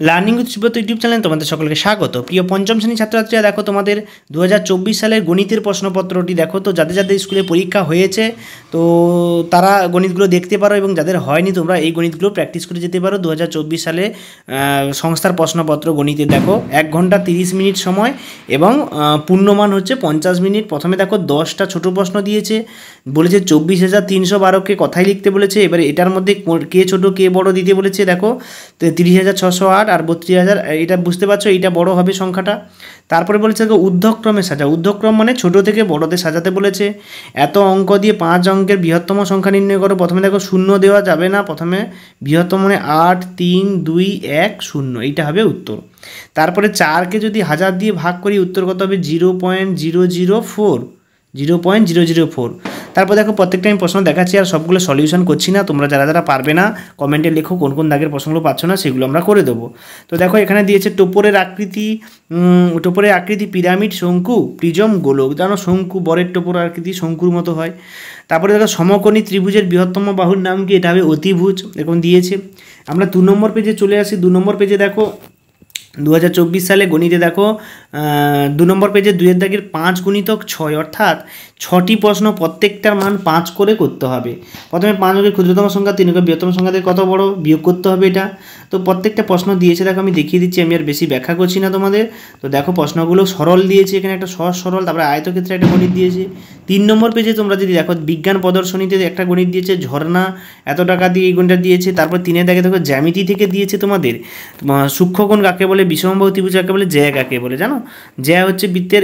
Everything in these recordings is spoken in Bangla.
লার্নিং উইথ সুব্রত ইউটিউব চ্যানেলে তোমাদের সকলকে স্বাগত। প্রিয় পঞ্চম শ্রেণীর ছাত্রছাত্রীরা, দেখো তোমাদের 2024 সালের গণিতের প্রশ্নপত্রটি দেখো। তো যাদের যাদের স্কুলে পরীক্ষা হয়েছে তো তারা গণিতগুলো দেখতে পারো, এবং যাদের হয়নি তোমরা এই গণিতগুলো প্র্যাকটিস করে যেতে পারো। 2024 সালে সংস্থার প্রশ্নপত্র গণিতের দেখো 1 ঘন্টা 30 মিনিট সময় এবং পূর্ণমান হচ্ছে 50 মিনিট। প্রথমে দেখো 10টা ছোটো প্রশ্ন দিয়েছে, বলেছে 24,312কে কথাই লিখতে বলেছে। এবারে এটার মধ্যে কে ছোট কে বড় দিতে বলেছে। দেখো 30,608 আর 32,000, এটা বুঝতে পারছো, এইটা বড় হবে সংখ্যাটা। তারপরে বলেছে দেখো ঊর্ধ্বক্রমে সাজা। ঊর্ধ্বক্রম মানে ছোট থেকে বড়তে সাজাতে বলেছে। এত অঙ্ক দিয়ে 5 অঙ্কের বৃহত্তম সংখ্যা নির্ণয় করো। প্রথমে দেখো শূন্য দেওয়া যাবে না, প্রথমে বৃহত্তম মানে 8, 3, 2, 1, 0, এইটা হবে উত্তর। তারপরে 4কে যদি 1000 দিয়ে ভাগ করি উত্তর কত হবে 0.004, 0.004। তারপর দেখো প্রত্যেকটা আমি প্রশ্ন দেখাচ্ছি, আর সবগুলো সলিউশন করছি না। তোমরা যারা যারা পারবে না কমেন্টে লেখো কোন কোন দাগের প্রশ্নগুলো পাচ্ছ না, সেগুলো আমরা করে দেবো। তো দেখো এখানে দিয়েছে টোপরের আকৃতি পিরামিড, শঙ্কু, প্রিজম, গোলক। জানো শঙ্কু বরের টোপর আকৃতি শঙ্কুর মতো হয়। তারপরে দেখো সমকোণী ত্রিভুজের বৃহত্তম বাহুর নাম কি? এটা হবে অতিভুজ, এরকম দিয়েছে। আমরা 2 নম্বর পেজে চলে আসি। 2 নম্বর পেজে দেখো 2024 সালে গণিতে দেখো 2 নম্বর পেজে 2 দাগের 5 গুণিতক 6, অর্থাৎ 6টি প্রশ্ন প্রত্যেকটার মান 5 করে করতে হবে। প্রথমে 5 অঙ্কের ক্ষুদ্রতম সংখ্যা 3 অঙ্কের বৃহত্তম সংখ্যা থেকে কত বড় বিয়োগ করতে হবে এটা। তো প্রত্যেকটা প্রশ্ন দিয়েছে দেখো, আমি দেখিয়ে দিচ্ছি, আমি আর বেশি ব্যাখ্যা করছি না তোমাদের। তো দেখো প্রশ্নগুলো সরল দিয়েছে, এখানে একটা সহজ সরল, তারপরে আয়তক্ষেত্রে একটা গণিত দিয়েছে। 3 নম্বর পেজে তোমরা যদি দেখো বিজ্ঞান প্রদর্শনীতে একটা গণিত দিয়েছে, ঝর্ণা এত টাকা দিয়ে এই গণিতটা দিয়েছে। তারপর 3 দাগে দেখো জ্যামিতি থেকে দিয়েছে তোমাদের সূক্ষ্মকোণ কাকে বলে, বিষমবাহু ত্রিভুজ কাকে বলে, জ্যা কাকে বলে। জানো জ্যা হচ্ছে বৃত্তের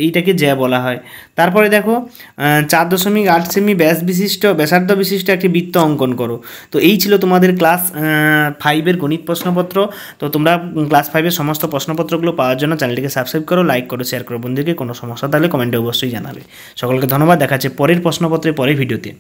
এইটাকে জ্যা বলা হয়। তারপরে দেখো 4.8 সেমি ব্যাসার্ধ বিশিষ্ট একটি বৃত্ত অঙ্কন করো। তো এই ছিল তোমাদের ক্লাস 5-এর গণিত প্রশ্নপত্র। তো তোমরা ক্লাস 5-এর সমস্ত প্রশ্নপত্রগুলো পাওয়ার জন্য চ্যানেলটিকে সাবস্ক্রাইব করো, লাইক করো, শেয়ার করো বন্ধুদেরকে। কোনো সমস্যা তাহলে কমেন্টে অবশ্যই জানাবে। সকলকে ধন্যবাদ। দেখা যাচ্ছে পরের প্রশ্নপত্রে পরের ভিডিওতে।